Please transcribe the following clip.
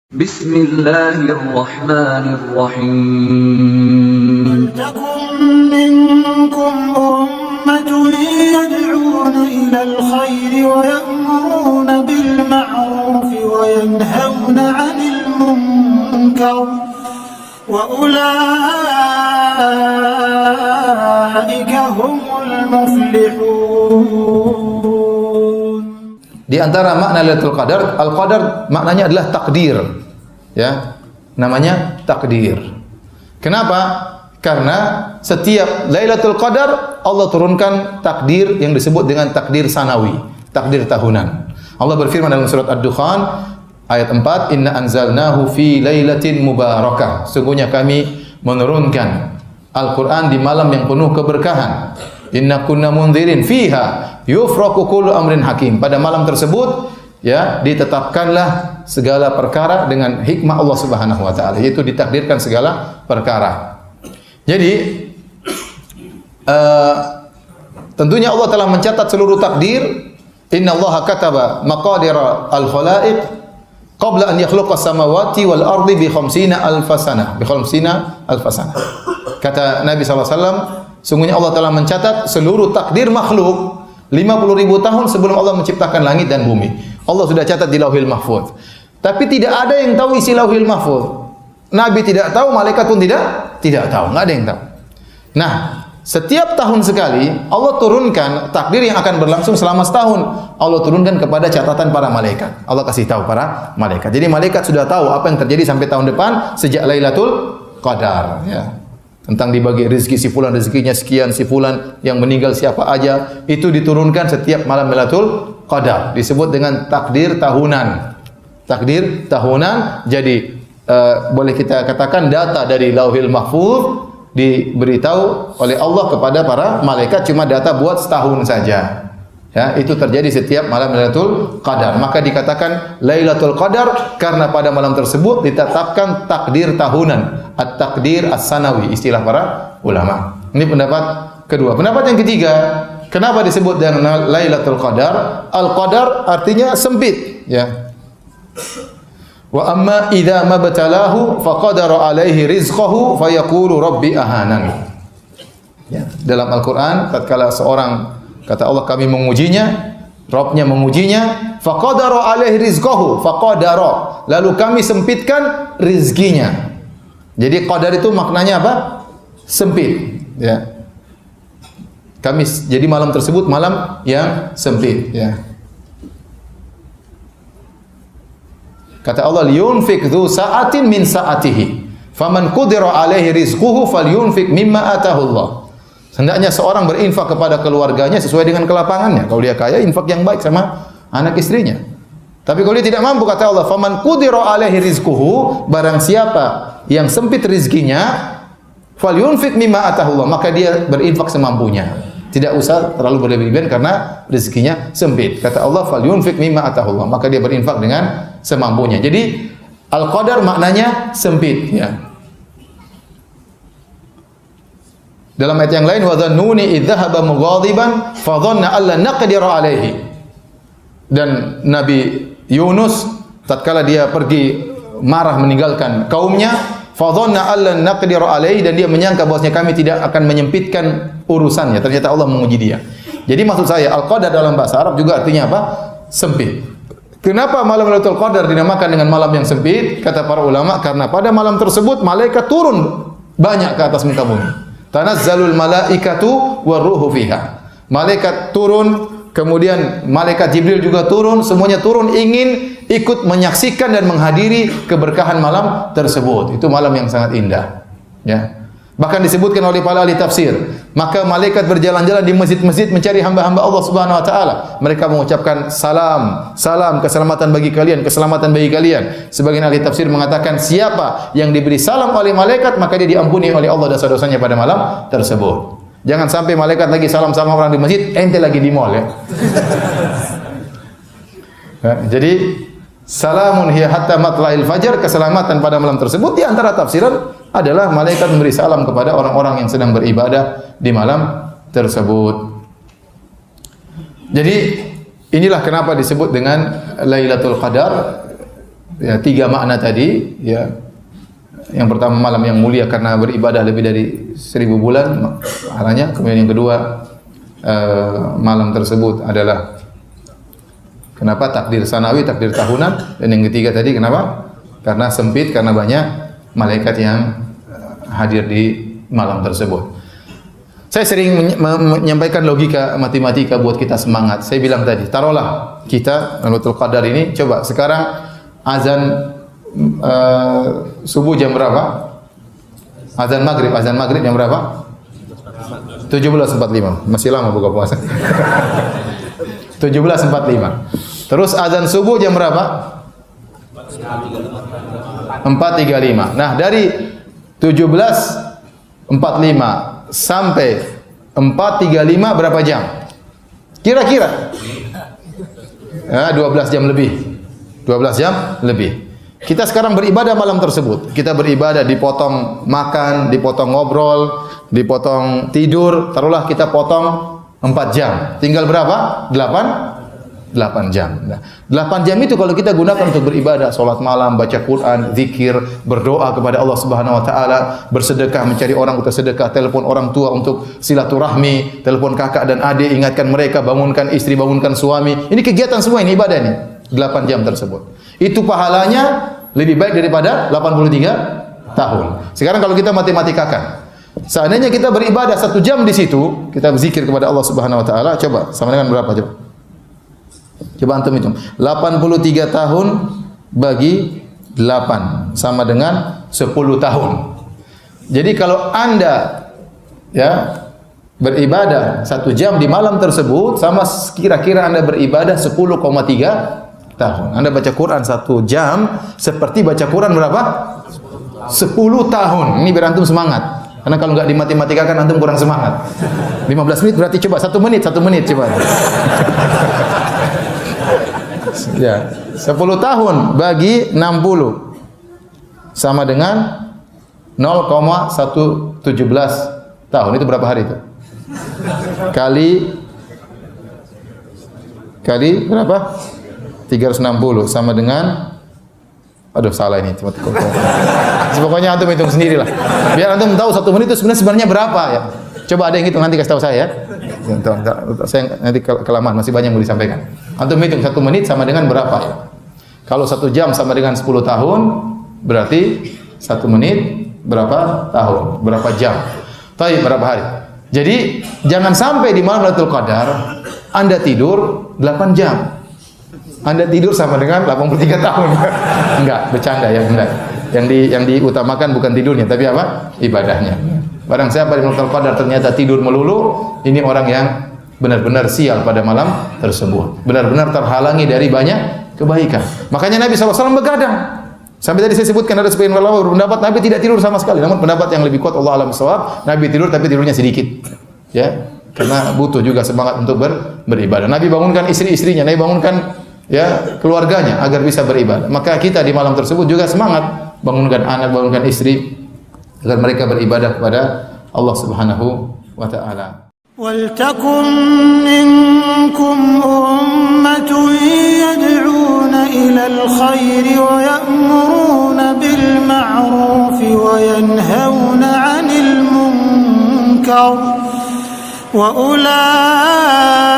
Bismillahirrahmanirrahim. ولتكن منكم أمة يدعون إلى الخير ويأمرون بالمعروف وينهون عن المنكر وأولئك هم المفلحون. Di antara makna Lailatul Qadar, Al-Qadar maknanya adalah takdir. Ya. Namanya takdir. Kenapa? Karena setiap Lailatul Qadar Allah turunkan takdir yang disebut dengan takdir sanawi, takdir tahunan. Allah berfirman dalam surat Ad-Dukhan ayat 4, "Inna anzalnahu fi lailatin mubarakah." Sungguhnya kami menurunkan Al-Qur'an di malam yang penuh keberkahan. Inna kunna mundzirin fiha yufraqu kullu amrin hakim. Pada malam tersebut ya ditetapkanlah segala perkara dengan hikmah Allah Subhanahu wa taala, yaitu ditakdirkan segala perkara. Jadi tentunya Allah telah mencatat seluruh takdir. Innallaha kataba maqadira al-khalaiq qabla an yakhluqa as-samawati wal ardi bi 50 alf sanah. Kata Nabi SAW, sungguhnya Allah telah mencatat seluruh takdir makhluk 50.000 tahun sebelum Allah menciptakan langit dan bumi. Allah sudah catat di Lauhil Mahfuz. Tapi tidak ada yang tahu isi Lauhil Mahfuz. Nabi tidak tahu, malaikat pun tidak tahu, enggak ada yang tahu. Nah, setiap tahun sekali Allah turunkan takdir yang akan berlangsung selama setahun. Allah turunkan kepada catatan para malaikat. Allah kasih tahu para malaikat. Jadi malaikat sudah tahu apa yang terjadi sampai tahun depan sejak Lailatul Qadar, ya. Tentang dibagi rezeki si fulan, rezekinya sekian, si fulan yang meninggal siapa aja, itu diturunkan setiap malam Lailatul Qadar. Disebut dengan takdir tahunan. Takdir tahunan. Jadi boleh kita katakan data dari Lauhil Mahfuz diberitahu oleh Allah kepada para malaikat, cuma data buat setahun saja. Ya, itu terjadi setiap malam Lailatul Qadar. Maka dikatakan Lailatul Qadar karena pada malam tersebut ditetapkan takdir tahunan, at-takdir as-sanawi, istilah para ulama. Ini pendapat kedua. Pendapat yang ketiga, kenapa disebut dengan Lailatul Qadar? Al-Qadar artinya sempit, ya. Wa amma idza mabtalahu faqadara alaihi rizqahu fayaqulu rabbi ahanan. Ya, dalam Al-Qur'an tatkala seorang kata Allah kami mengujinya, Rabbnya mengujinya, faqadara alaihi rizqahu, faqadara, lalu kami sempitkan rizkinya. Jadi qadar itu maknanya apa? Sempit, ya. Jadi malam tersebut malam yang sempit, ya. Kata Allah, liyunfik dzu sa'atin min sa'atihi, faman qudira alaihi rizquhu falyunfik mimma atahu Allah. Hendaknya seorang berinfak kepada keluarganya sesuai dengan kelapangannya. Kalau dia kaya, infak yang baik sama anak istrinya. Tapi kalau dia tidak mampu, kata Allah, faman qudira alaihi rizquhu, barang siapa yang sempit rizkinya, falyunfik mimma atahu Allah, maka dia berinfak semampunya. Tidak usah terlalu berlebihan karena rezekinya sempit. Kata Allah, falyunfik mimma atahu Allah, maka dia berinfak dengan semampunya. Jadi al-qadar maknanya sempit, ya. Dalam ayat yang lain, wa dhannuni idh dhahaba mughadiban fa dhanna alla naqdira alaihi. Dan Nabi Yunus tatkala dia pergi marah meninggalkan kaumnya, fa dhanna alla naqdira alaihi, dan dia menyangka bahwasanya kami tidak akan menyempitkan urusannya. Ternyata Allah menguji dia. Jadi maksud saya al-qadar dalam bahasa Arab juga artinya apa? Sempit. Kenapa malam Lailatul Qadar dinamakan dengan malam yang sempit? Kata para ulama, karena pada malam tersebut malaikat turun banyak ke atas muka bumi. Tanazzalul malaikatu waruhu fiha. Malaikat turun, kemudian malaikat Jibril juga turun, semuanya turun ingin ikut menyaksikan dan menghadiri keberkahan malam tersebut. Itu malam yang sangat indah, ya. Bahkan disebutkan oleh para ahli tafsir, maka malaikat berjalan-jalan di masjid-masjid mencari hamba-hamba Allah Subhanahu wa taala. Mereka mengucapkan salam, salam keselamatan bagi kalian, keselamatan bagi kalian. Sebagian ahli tafsir mengatakan siapa yang diberi salam oleh malaikat maka dia diampuni oleh Allah dosa-dosanya pada malam tersebut. Jangan sampai malaikat lagi salam sama orang di masjid, ente lagi di mall, ya. Jadi salamun hiya hatta matla'il fajar, keselamatan pada malam tersebut di antara tafsiran adalah malaikat memberi salam kepada orang-orang yang sedang beribadah di malam tersebut. Jadi inilah kenapa disebut dengan Lailatul Qadar. ya 3 makna tadi, ya. Yang pertama malam yang mulia karena beribadah lebih dari 1000 bulan pahalanya. Kemudian yang kedua malam tersebut adalah kenapa takdir sanawi, takdir tahunan, dan yang ketiga tadi kenapa? Karena sempit, karena banyak malaikat yang hadir di malam tersebut. Saya sering menyampaikan logika matematika buat kita semangat. Saya bilang tadi, taruhlah kita Lailatul Qadar ini, coba sekarang azan subuh jam berapa? Azan maghrib jam berapa? 17.45. Masih lama buka puasa. 17.45. Terus azan subuh jam berapa? 4.35. Nah, dari 17.45 sampai 4.35 berapa jam? Kira-kira? Ya, 12 jam lebih. 12 jam lebih. Kita sekarang beribadah malam tersebut. Kita beribadah, dipotong makan, dipotong ngobrol, dipotong tidur. Taruhlah kita potong 4 jam. Tinggal berapa? 8 jam. Nah, 8 jam itu kalau kita gunakan untuk beribadah, salat malam, baca Quran, zikir, berdoa kepada Allah Subhanahu wa taala, bersedekah, mencari orang untuk sedekah, telepon orang tua untuk silaturahmi, telepon kakak dan adik, ingatkan mereka, bangunkan istri, bangunkan suami. Ini kegiatan semua, ini ibadah nih. 8 jam tersebut. Itu pahalanya lebih baik daripada 83 tahun. Sekarang kalau kita matematikakan, seandainya kita beribadah 1 jam di situ, kita berzikir kepada Allah Subhanahu wa taala, coba sama dengan berapa coba? Coba antum hitung. 83 tahun bagi 8 sama dengan 10 tahun. Jadi kalau Anda ya beribadah 1 jam di malam tersebut, sama kira-kira Anda beribadah 10,3 tahun. Anda baca Quran 1 jam seperti baca Quran berapa? 10 tahun. Ini biar antum semangat. Karena kalau nggak dimatematika antum kurang semangat. 15 menit berarti coba 1 menit coba. Ya, 10 tahun bagi 60 sama dengan 0,117 tahun. Itu berapa hari itu? Kali berapa? 360 sama dengan, aduh salah ini, pokoknya antum hitung sendirilah. Biar antum tahu 1 menit itu sebenarnya berapa ya. Coba ada yang hitung, nanti kasih tahu saya ya. Saya nanti kelamaan, masih banyak yang mau disampaikan. Antum hitung 1 menit sama dengan berapa ya. Kalau 1 jam sama dengan 10 tahun, berarti 1 menit berapa tahun, berapa jam. Tapi berapa hari. Jadi jangan sampai di malam Lailatul Qadar Anda tidur 8 jam. Anda tidur sama dengan 83 tahun. Enggak, bercanda ya, enggak. Yang diutamakan bukan tidurnya, tapi apa? Ibadahnya. Barang siapa di Lailatul Qadar ternyata tidur melulu, ini orang yang benar-benar sial pada malam tersebut. Benar-benar terhalangi dari banyak kebaikan. Makanya Nabi SAW begadang. Sampai tadi saya sebutkan ada sebagian ulama berpendapat Nabi tidak tidur sama sekali. Namun pendapat yang lebih kuat Allah alam shawab, Nabi tidur tapi tidurnya sedikit. Ya, karena butuh juga semangat untuk beribadah. Nabi bangunkan istri-istrinya, Nabi bangunkan ya keluarganya agar bisa beribadah. Maka kita di malam tersebut juga semangat bangunkan anak, bangunkan istri agar mereka beribadah kepada Allah Subhanahu wa taala. وَلْتَكُنْ مِنْكُمْ أُمَّةٌ يَدْعُونَ إِلَى الْخَيْرِ وَيَأْمُرُونَ بِالْمَعْرُوفِ وَيَنْهَوْنَ عَنِ الْمُنْكَرِ وَأُولَٰئِكَ